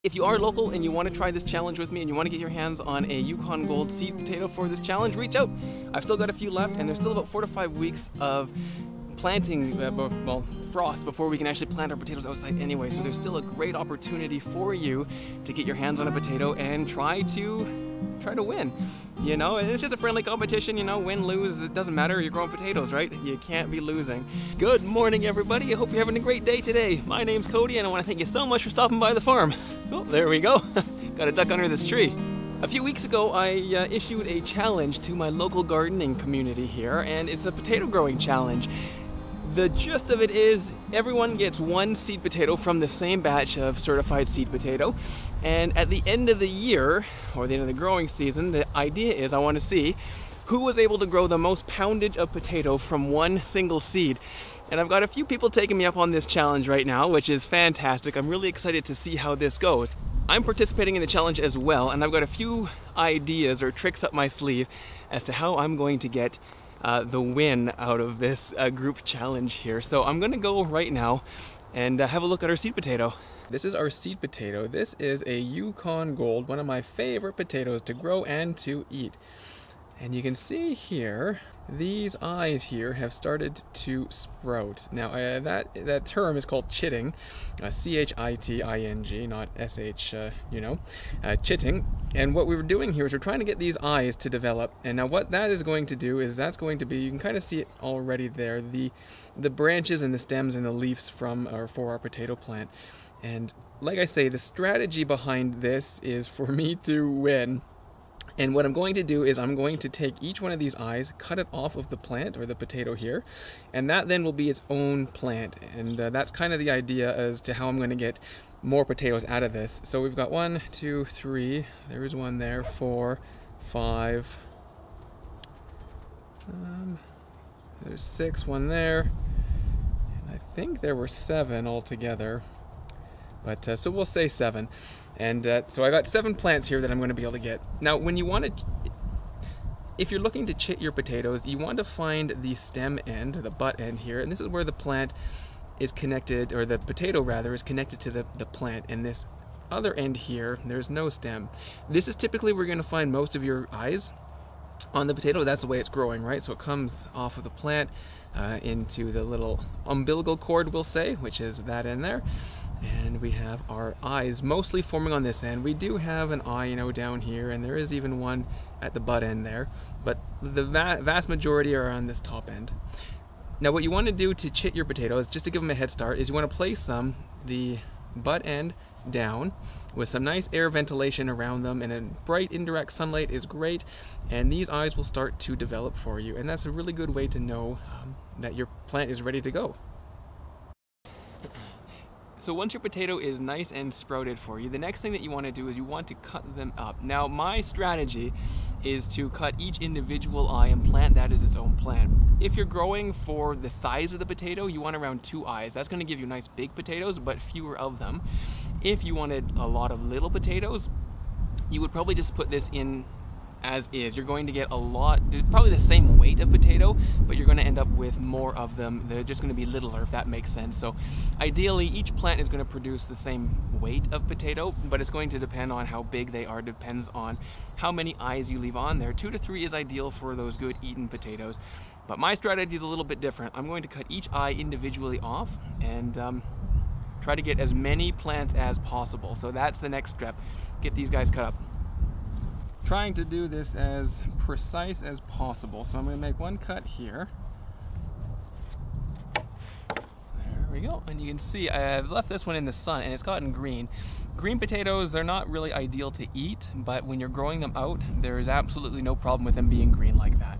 If you are local and you want to try this challenge with me and you want to get your hands on a Yukon Gold seed potato for this challenge, reach out. I've still got a few left and there's still about 4 to 5 weeks of planting, frost before we can actually plant our potatoes outside anyway. So there's still a great opportunity for you to get your hands on a potato and try to win. You know, it's just a friendly competition, you know, win, lose, it doesn't matter, you're growing potatoes, right? You can't be losing. Good morning, everybody. I hope you're having a great day today. My name's Cody and I want to thank you so much for stopping by the farm. Oh, there we go. Got a duck under this tree. A few weeks ago, I issued a challenge to my local gardening community here, and it's a potato growing challenge. The gist of it is everyone gets one seed potato from the same batch of certified seed potato, and at the end of the year, or the end of the growing season, the idea is I want to see who was able to grow the most poundage of potato from one single seed. And I've got a few people taking me up on this challenge right now, which is fantastic. I'm really excited to see how this goes. I'm participating in the challenge as well, and I've got a few ideas or tricks up my sleeve as to how I'm going to get the win out of this group challenge here. So I'm gonna go right now and have a look at our seed potato. This is our seed potato. This is a Yukon Gold, one of my favorite potatoes to grow and to eat. And you can see here, these eyes here have started to sprout. Now that term is called chitting, C-H-I-T-I-N-G, not S-H, chitting. And what we were doing here is we're trying to get these eyes to develop. And now what that is going to do is that's going to be, you can kind of see it already there, the branches and the stems and the leaves from or for our potato plant. And like I say, the strategy behind this is for me to win. And what I'm going to do is I'm going to take each one of these eyes, cut it off of the plant or the potato here, and that then will be its own plant. And that's kind of the idea as to how I'm going to get more potatoes out of this. So we've got 1, 2, 3, there's one there, 4, 5, there's 6, one there, and I think there were 7 altogether, but so we'll say 7. And so I got 7 plants here that I'm going to be able to get. Now when you want to, if you're looking to chit your potatoes, you want to find the stem end, or the butt end here, and this is where the plant is connected, or the potato rather, is connected to the plant, and this other end here, there's no stem. This is typically where you're going to find most of your eyes on the potato. That's the way it's growing, right? So it comes off of the plant into the little umbilical cord, we'll say, which is that end there. And we have our eyes mostly forming on this end. We do have an eye, you know, down here, and there is even one at the butt end there, but the vast majority are on this top end. Now what you want to do to chit your potatoes, just to give them a head start, is you want to place them, the butt end down, with some nice air ventilation around them, and a bright indirect sunlight is great, and these eyes will start to develop for you, and that's a really good way to know that your plant is ready to go. So once your potato is nice and sprouted for you, the next thing that you want to do is you want to cut them up. Now my strategy is to cut each individual eye and plant that as its own plant. If you're growing for the size of the potato, you want around 2 eyes. That's going to give you nice big potatoes, but fewer of them. If you wanted a lot of little potatoes, you would probably just put this in as is. You're going to get a lot, probably the same weight of potato, but you're going to end up with more of them. They're just going to be littler, if that makes sense. So ideally each plant is going to produce the same weight of potato, but it's going to depend on how big they are, depends on how many eyes you leave on there. 2 to 3 is ideal for those good eaten potatoes, but my strategy is a little bit different. I'm going to cut each eye individually off and try to get as many plants as possible. So that's the next step, get these guys cut up. Trying to do this as precise as possible. So I'm going to make one cut here. There we go. And you can see I've left this one in the sun and it's gotten green. Green potatoes, they're not really ideal to eat, but when you're growing them out, there is absolutely no problem with them being green like that.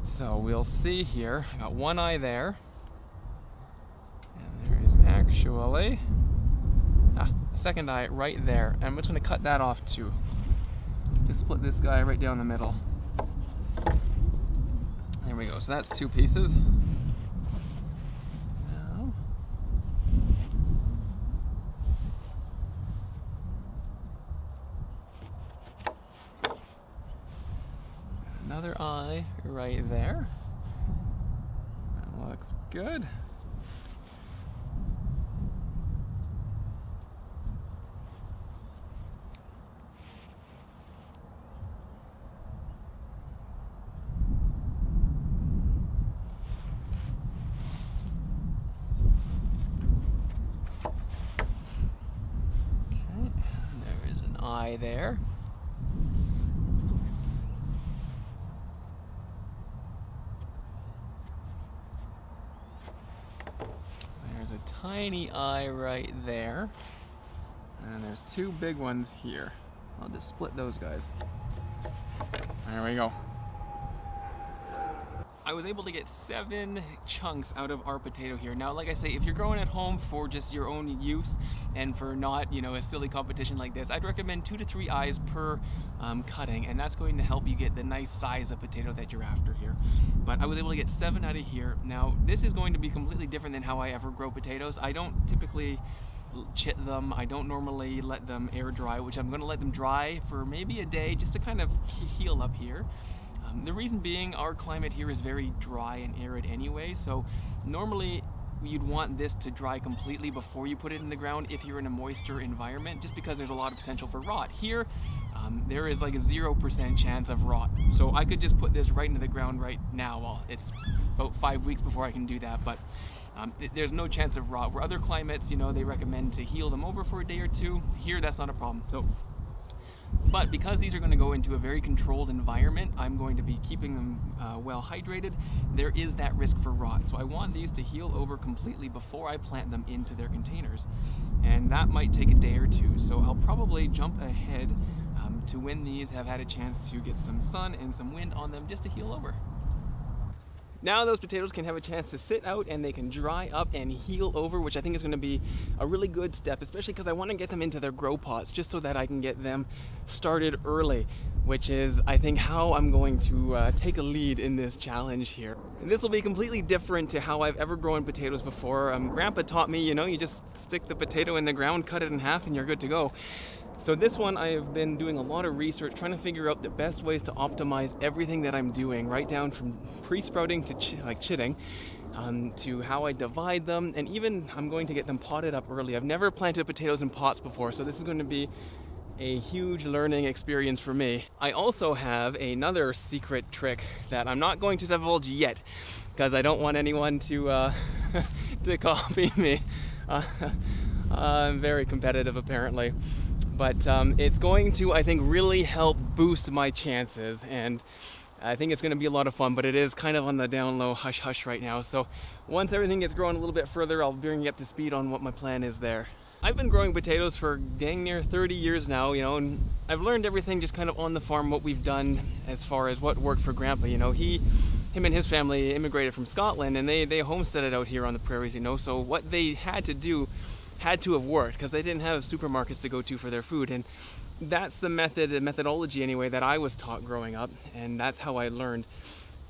So we'll see here. I got one eye there. And there is actually a second eye right there. And I'm just going to cut that off too. Just split this guy right down the middle. There we go. So that's 2 pieces. Now, another eye right there. That looks good. eye there. There's a tiny eye right there. And there's two big ones here. I'll just split those guys. There we go. I was able to get 7 chunks out of our potato here. Now, like I say, if you're growing at home for just your own use and for not, you know, a silly competition like this, I'd recommend 2 to 3 eyes per cutting, and that's going to help you get the nice size of potato that you're after here. But I was able to get 7 out of here. Now, this is going to be completely different than how I ever grow potatoes. I don't typically chit them. I don't normally let them air dry, which I'm going to let them dry for maybe a day just to kind of heal up here. The reason being, our climate here is very dry and arid anyway, so normally you'd want this to dry completely before you put it in the ground if you're in a moister environment, just because there's a lot of potential for rot. Here, there is like a 0% chance of rot, so I could just put this right into the ground right now. Well, it's about 5 weeks before I can do that, but there's no chance of rot. Where other climates, you know, they recommend to heal them over for a day or two. Here, that's not a problem. But because these are going to go into a very controlled environment, I'm going to be keeping them well hydrated. There is that risk for rot, so I want these to heal over completely before I plant them into their containers, and that might take a day or two. So I'll probably jump ahead to when these have had a chance to get some sun and some wind on them just to heal over. Now those potatoes can have a chance to sit out and they can dry up and heal over, which I think is going to be a really good step, especially because I want to get them into their grow pots just so that I can get them started early, which is, I think, how I'm going to take a lead in this challenge here. And this will be completely different to how I've ever grown potatoes before. Grandpa taught me, you know, you just stick the potato in the ground, cut it in half, and you're good to go. So this one, I have been doing a lot of research, trying to figure out the best ways to optimize everything that I'm doing, right down from pre-sprouting to chitting, to how I divide them, and even I'm going to get them potted up early. I've never planted potatoes in pots before, so this is going to be a huge learning experience for me. I also have another secret trick that I'm not going to divulge yet, because I don't want anyone to to copy me. I'm very competitive, apparently. But it's going to, I think, really help boost my chances, and I think it's going to be a lot of fun, but it is kind of on the down low, hush hush right now. So once everything gets growing a little bit further, I'll bring you up to speed on what my plan is there. I've been growing potatoes for dang near 30 years now, you know, and I've learned everything just kind of on the farm, what we've done as far as what worked for Grandpa. You know, him and his family immigrated from Scotland, and they homesteaded out here on the prairies, you know, so what they had to do had to have worked, because they didn't have supermarkets to go to for their food, and that's the methodology anyway that I was taught growing up, and that's how I learned.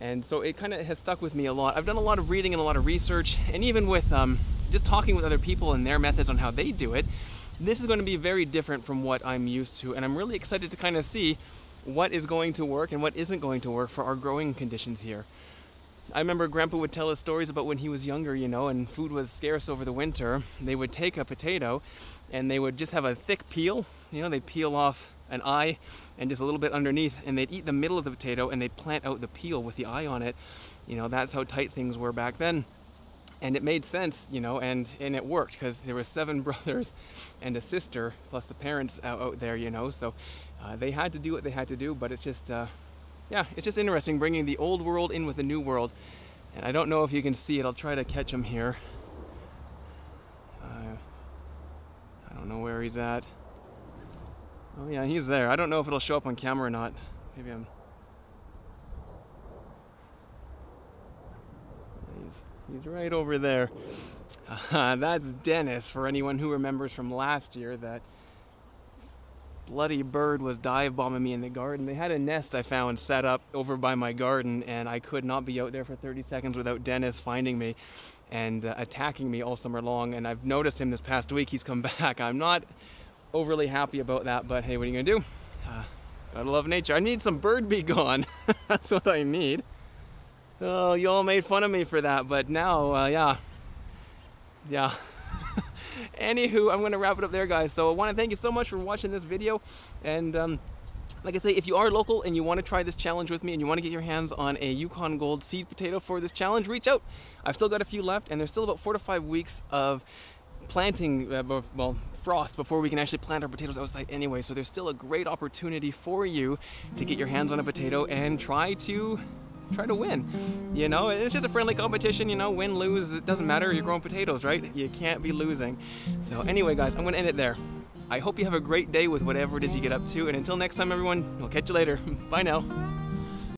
And so it kind of has stuck with me a lot. I've done a lot of reading and a lot of research, and even with just talking with other people and their methods on how they do it, this is going to be very different from what I'm used to, and I'm really excited to kind of see what is going to work and what isn't going to work for our growing conditions here. I remember Grandpa would tell us stories about when he was younger, you know, and food was scarce over the winter. They would take a potato and they would just have a thick peel, you know, they'd peel off an eye and just a little bit underneath, and they'd eat the middle of the potato and they'd plant out the peel with the eye on it. You know, that's how tight things were back then. And it made sense, you know, and it worked, because there were 7 brothers and a sister, plus the parents out there, you know, so they had to do what they had to do, but it's just, yeah, it's just interesting bringing the old world in with the new world. And I don't know if you can see it. I'll try to catch him here. I don't know where he's at. Oh yeah, he's there. I don't know if it'll show up on camera or not. Maybe he's right over there. That's Dennis, for anyone who remembers from last year. That bloody bird was dive bombing me in the garden. They had a nest I found set up over by my garden, and I could not be out there for 30 seconds without Dennis finding me and attacking me all summer long. And I've noticed him this past week. He's come back. I'm not overly happy about that, but hey, what are you gonna do? Gotta love nature. I need some bird be gone. That's what I need. Oh, you all made fun of me for that, but now, yeah. Anywho, I'm going to wrap it up there, guys. So I want to thank you so much for watching this video. And like I say, if you are local and you want to try this challenge with me and you want to get your hands on a Yukon Gold seed potato for this challenge, reach out. I've still got a few left, and there's still about 4 to 5 weeks of planting, well, frost before we can actually plant our potatoes outside anyway. So there's still a great opportunity for you to get your hands on a potato and try to win. You know, it's just a friendly competition, you know, win, lose, it doesn't matter. You're growing potatoes, right? You can't be losing. So anyway, guys, I'm gonna end it there. I hope you have a great day with whatever it is you get up to, and until next time, everyone, I'll catch you later. Bye now.